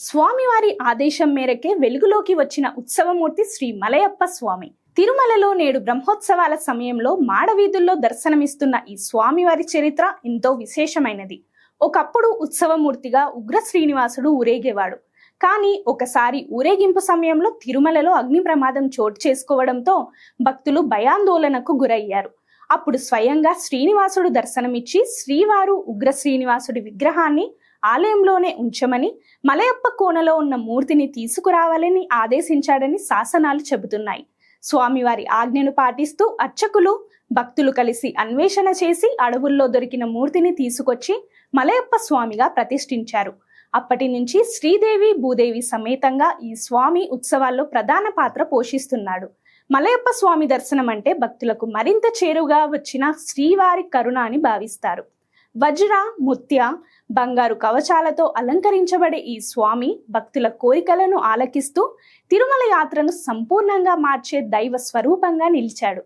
స్వామివారి ఆదేశం మేరకే వెలుగులోకి వచ్చిన ఉత్సవమూర్తి శ్రీ మలయప్ప స్వామి. తిరుమలలో నేడు బ్రహ్మోత్సవాల సమయంలో మాడవీధుల్లో దర్శనమిస్తున్న ఈ స్వామివారి చరిత్ర ఎంతో విశేషమైనది. ఒకప్పుడు ఉత్సవమూర్తిగా ఉగ్ర శ్రీనివాసుడు ఊరేగేవాడు. కానీ ఒకసారి ఊరేగింపు సమయంలో తిరుమలలో అగ్ని ప్రమాదం చోటు చేసుకోవడంతో భక్తులు భయాందోళనకు గురయ్యారు. అప్పుడు స్వయంగా శ్రీనివాసుడు దర్శనమిచ్చి శ్రీవారు ఉగ్ర శ్రీనివాసుడి విగ్రహాన్ని ఆలయంలోనే ఉంచమని, మలయప్ప కోనలో ఉన్న మూర్తిని తీసుకురావాలని ఆదేశించాడని శాసనాలు చెబుతున్నాయి. స్వామివారి ఆజ్ఞను పాటిస్తూ అర్చకులు, భక్తులు కలిసి అన్వేషణ చేసి అడవుల్లో దొరికిన మూర్తిని తీసుకొచ్చి మలయప్ప స్వామిగా ప్రతిష్ఠించారు. అప్పటి నుంచి శ్రీదేవి భూదేవి సమేతంగా ఈ స్వామి ఉత్సవాల్లో ప్రధాన పాత్ర పోషిస్తున్నాడు. మలయప్ప స్వామి దర్శనం అంటే భక్తులకు మరింత చేరుగా వచ్చిన శ్రీవారి కరుణ అని భావిస్తారు. వజ్ర, ముత్య, బంగారు కవచాలతో అలంకరించబడే ఈ స్వామి భక్తుల కోరికలను ఆలకిస్తూ తిరుమల యాత్రను సంపూర్ణంగా మార్చే దైవ స్వరూపంగా నిలిచాడు.